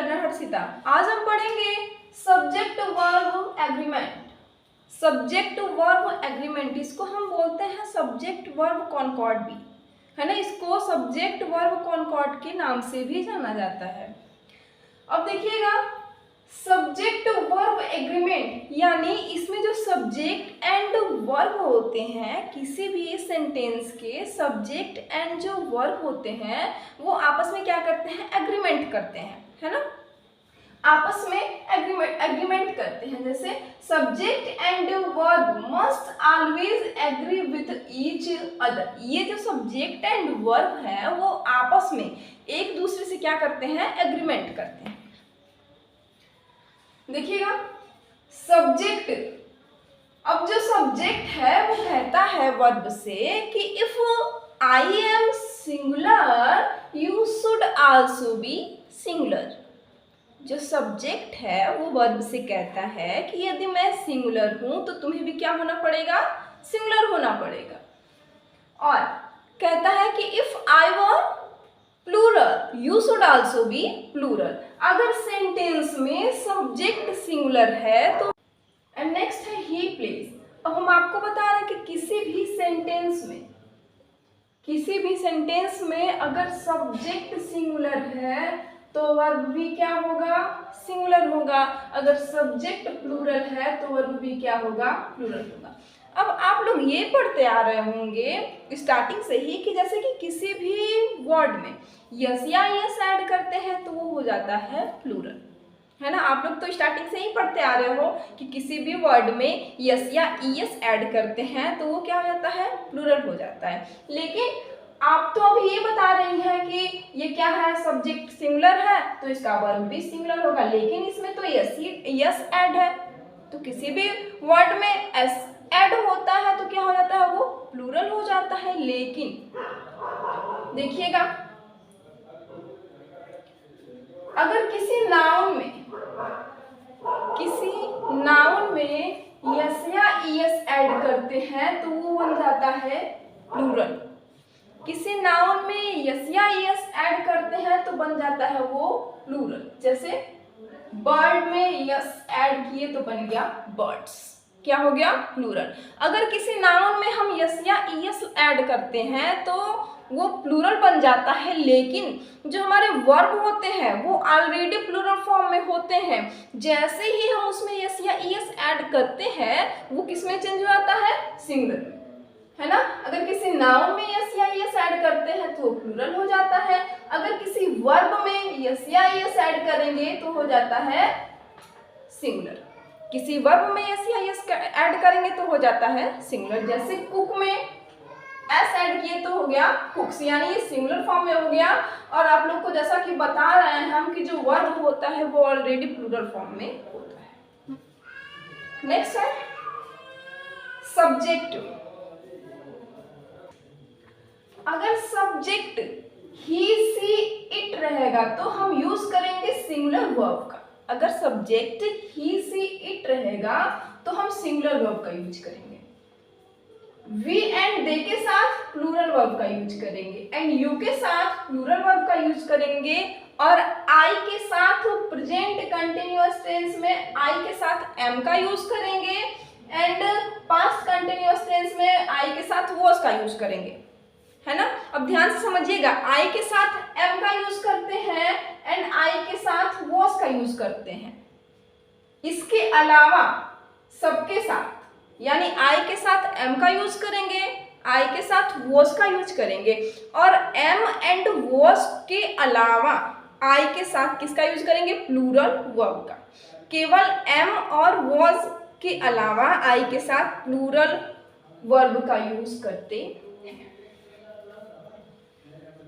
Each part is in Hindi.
लर्नर हर्षिता। आज हम पढ़ेंगे subject verb agreement. Subject verb agreement, इसको हम बोलते हैं सब्जेक्ट वर्ब कॉनकॉर्ड भी, है ना। इसको सब्जेक्ट वर्ब कॉनकॉर्ड के नाम से भी जाना जाता है। अब देखिएगा, सब्जेक्ट वर्ब एग्रीमेंट यानी इसमें जो सब्जेक्ट एंड वर्ब होते हैं, किसी भी सेंटेंस के सब्जेक्ट एंड जो वर्ब होते हैं वो आपस में क्या करते हैं, एग्रीमेंट करते हैं, है ना। आपस में एग्रीमेंट करते हैं। जैसे subject and verb must always agree with each other. ये जो सब्जेक्ट एंड वर्ब है वो आपस में एक दूसरे से क्या करते हैं, एग्रीमेंट करते हैं। देखिएगा सब्जेक्ट, अब जो सब्जेक्ट है वो कहता है वर्ब से कि if I am singular you should also B singular. जो सब्जेक्ट है वो वर्ब से कहता है कि यदि मैं सिंगुलर हूं तो तुम्हें भी क्या होना पड़ेगा, सिंगुलर होना पड़ेगा। और कहता है कि if I were plural you should also be plural. अगर सेंटेंस में सब्जेक्ट सिंगुलर है तो, एंड नेक्स्ट है ही प्लेज। अब हम आपको बता रहे हैं कि किसी भी सेंटेंस में अगर सब्जेक्ट सिंगुलर है तो वर्ब भी क्या होगा, सिंगुलर होगा। अगर सब्जेक्ट प्लूरल है तो वर्ब भी क्या होगा, प्लूरल होगा। अब आप लोग ये पढ़ते आ रहे होंगे स्टार्टिंग से ही कि जैसे कि किसी भी वर्ड में यस या यस ऐड करते हैं तो वो हो जाता है प्लूरल, है ना। आप लोग तो स्टार्टिंग से ही पढ़ते आ रहे हो कि किसी भी वर्ड में यस या ईएस ऐड करते हैं तो वो क्या हो जाता है, प्लूरल हो जाता है। लेकिन आप तो अभी ये बता रही हैं कि ये क्या है, सब्जेक्ट सिंगुलर है तो इसका वर्ब भी सिंगुलर होगा। लेकिन इसमें तो यस ऐड है, तो किसी भी वर्ड में एस ऐड होता है तो क्या हो जाता है, वो प्लूरल हो जाता है। लेकिन देखिएगा, अगर किसी नाउन में यस या ईएस ऐड करते हैं तो वो बन जाता है प्लूरल। किसी नाउन में यस या ईएस ऐड करते हैं तो बन जाता है वो प्लूरल। जैसे बर्ड में यस ऐड किए तो बन गया बर्ड्स, क्या हो गया, प्लूरल। अगर किसी नाउन में हम यस या ईएस ऐड करते हैं तो वो प्लूरल बन जाता है। लेकिन जो हमारे वर्ब होते हैं वो ऑलरेडी प्लूरल फॉर्म में होते हैं। जैसे ही हम उसमें यस या ईएस ऐड करते हैं वो किस में चेंज हो जाता है, सिंगुलर में, है ना। अगर किसी नाउन में यस या ईएस ऐड करते हैं तो प्लूरल हो जाता है। अगर किसी वर्ब में यस या ईएस ऐड करेंगे तो हो जाता है सिंगुलर। किसी वर्ब में यस या ईएस ऐड करेंगे तो हो जाता है सिंगुलर। जैसे कुक में एस ऐड किए तो हो गया कुक्स, यानी ये सिंगुलर फॉर्म में हो गया। और आप लोग को जैसा कि बता रहे हैं हम कि जो वर्ब होता है वो ऑलरेडी प्लूरल फॉर्म में होता है। नेक्स्ट है सब्जेक्ट। अगर सब्जेक्ट ही सी इट रहेगा तो हम यूज करेंगे सिंगुलर वर्ब का। अगर सब्जेक्ट ही सी इट रहेगा तो हम सिंगुलर वर्ब का यूज करेंगे। वी एंड दे के साथ प्लूरल वर्ब का यूज करेंगे, एंड यू के साथ प्लूरल वर्ब का यूज करेंगे, और आई के साथ प्रेजेंट कंटिन्यूअस टेंस में आई के साथ एम का यूज करेंगे, एंड पास्ट कंटिन्यूअस टेंस में आई के साथ वॉज का यूज करेंगे, है ना। अब ध्यान से समझिएगा, आई के साथ एम का यूज करते हैं एंड आई के साथ वॉज का यूज करते हैं। इसके अलावा सबके साथ, यानी आई के साथ एम का यूज करेंगे, आई के साथ वॉज का यूज करेंगे, और एम एंड वॉज के अलावा आई के साथ किसका यूज करेंगे, प्लूरल वर्ब का। केवल एम और वॉज के अलावा आई के साथ प्लूरल वर्ब का यूज करते हैं।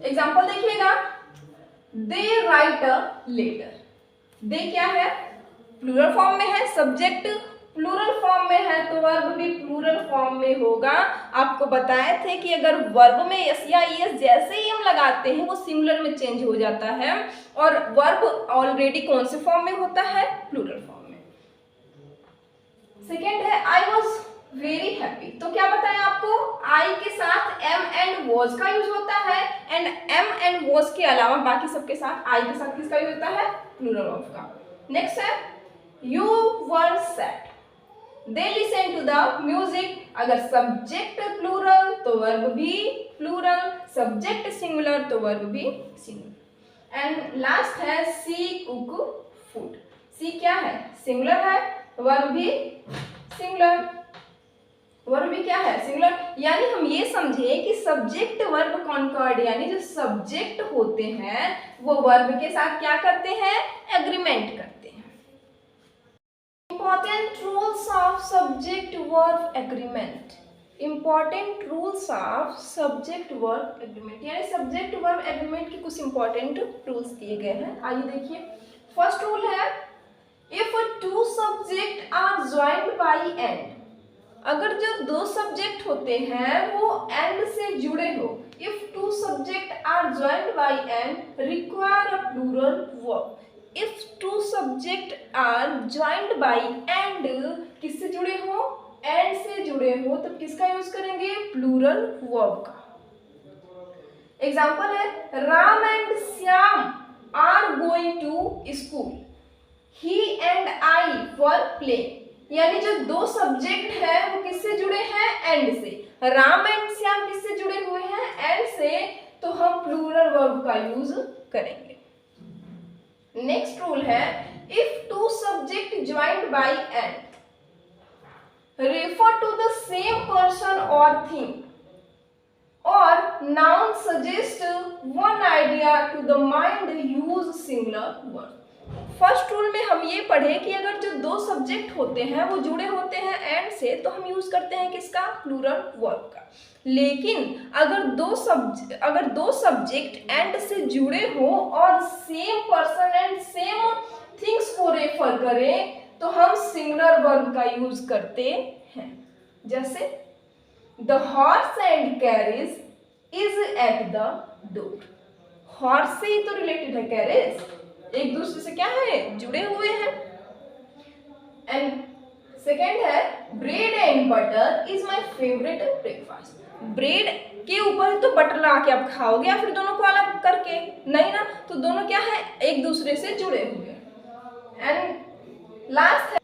एग्जाम्पल देखिएगा, दे राइट अ लेटर। दे क्या है, प्लूरल फॉर्म में है, सब्जेक्ट प्लूरल फॉर्म में है तो वर्ब भी प्लूरल फॉर्म में होगा। आपको बताए थे कि अगर वर्ब में यस या ईएस जैसे ही हम लगाते हैं वो सिंगुलर में चेंज हो जाता है, और वर्ब ऑलरेडी कौन से फॉर्म में होता है, प्लूरल फॉर्म में। सेकेंड है आई वॉज वेरी हैप्पी। तो क्या बताया आपको, आई के साथ एम एंड वॉज का यूज होता है, एंड एम एंड वॉज के अलावा बाकी सबके साथ आई के साथ किसका यूज होता है, प्लूरल ऑफ का। नेक्स्ट है you were sad, they listen to the music. अगर सब्जेक्ट प्लूरल तो वर्ब भी प्लूरल, सब्जेक्ट सिंगुलर तो वर्ब भी सिंगुलर। एंड लास्ट है सी कुक फूड। सी क्या है, सिंगुलर है, वर्ब भी सिंगुलर, वर्ब भी क्या है, सिंगुलर। यानी हम ये समझे कि सब्जेक्ट वर्ब कॉन्कॉर्ड, यानी जो सब्जेक्ट होते हैं वो वर्ब के साथ क्या करते हैं, एग्रीमेंट करते हैं। Important rules of subject verb agreement. Important rules of subject verb agreement, यानी सब्जेक्ट वर्ब एग्रीमेंट के कुछ इंपॉर्टेंट रूल्स दिए गए हैं। आइए देखिए, फर्स्ट रूल है if two subject are joined by and. अगर जो दो सब्जेक्ट होते हैं वो एंड से जुड़े हो, if two subject are joined by and require a plural verb. If two subject are joined by and, किससे जुड़े हो, एंड से जुड़े हो, तब किसका यूज करेंगे, प्लूरल वर्ब का। एग्जाम्पल है Ram and Shyam are going to school, he and I were playing. यानी जो दो सब्जेक्ट है वो किससे जुड़े हैं, एंड से। राम एंड श्याम किससे जुड़े हुए हैं, एंड से, तो हम प्लूरल वर्ब का यूज करेंगे। नेक्स्ट रूल है if two subject joined by and refer to the same person और थिंग, और noun suggest one idea to the mind use singular verb. First rule में हम ये पढ़े कि अगर जो दो सब्जेक्ट होते हैं वो जुड़े होते हैं एंड से, तो हम यूज करते हैं किसका, प्लूरल वर्ब का। लेकिन अगर दो सब्जेक्ट एंड से जुड़े हो और same person and same things को रेफर करें, तो हम सिंगुलर वर्ब का यूज करते हैं। जैसे the horse and carriage is at the door. Horse से ही तो रिलेटेड है कैरेज, एक दूसरे से क्या है, जुड़े हुए हैं। एंड सेकेंड है bread and butter is my favourite breakfast. Bread के ऊपर तो बटर लगा के आप खाओगे या फिर दोनों को अलग करके, नहीं ना, तो दोनों क्या है, एक दूसरे से जुड़े हुए। एंड लास्ट है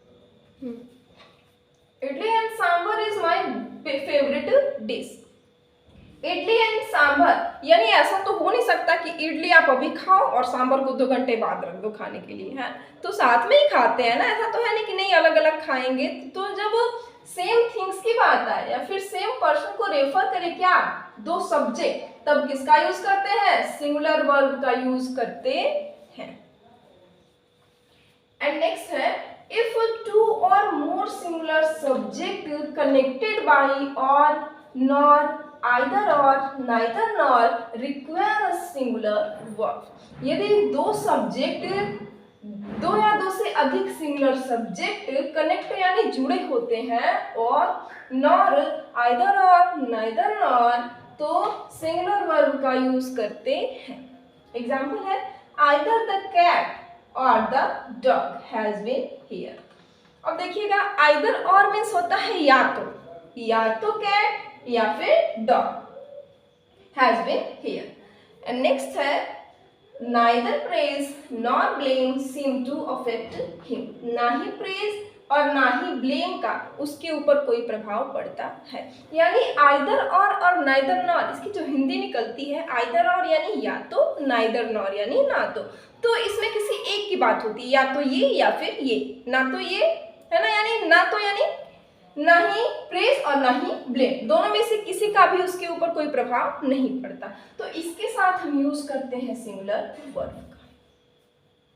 idli and sambar is my favourite dish. Idli and sambar, यानी ऐसा तो हो नहीं सकता कि इडली आप अभी खाओ और सांभर को 2 घंटे बाद रख दो खाने के लिए, है तो साथ में ही खाते हैं ना, ऐसा तो है नहीं कि नहीं अलग अलग खाएंगे। तो जब सेम थिंग्स की बात आए या फिर सेम पर्सन को रेफर करे क्या, दो सब्जेक्ट, तब किसका यूज करते हैं, सिंगुलर वर्ब का यूज करते हैं। एंड नेक्स्ट है इफ टू और मोर सिंगुलर सब्जेक्ट कनेक्टेड बाय और nor either or neither nor require a singular verb। यदि दो या दो से अधिक सिंगुलर सब्जेक्ट कनेक्ट यानी जुड़े होते हैं और nor either or neither nor, तो सिंगुलर वर्ब का यूज करते हैं। एग्जाम्पल है either the cat or the dog has been here। अब देखिएगा either or मीन्स होता है या तो कैट या फिर dog has been here. And next है neither praise nor blame seem to affect him. ना ही प्रेज और ना ही ब्लेम का उसके ऊपर कोई प्रभाव पड़ता है। यानी आइदर और नाइदर नॉर, इसकी जो हिंदी निकलती है आइदर और यानी या तो, नाइदर नॉर यानी ना तो इसमें किसी एक की बात होती है, या तो ये या फिर ये, ना तो ये है ना, यानी ना तो यानी ना ही प्रेज और ना ही ब्लेम, दोनों में से किसी का भी उसके ऊपर कोई प्रभाव नहीं पड़ता। तो इसके साथ हम यूज करते हैं सिंगुलर वर्ब।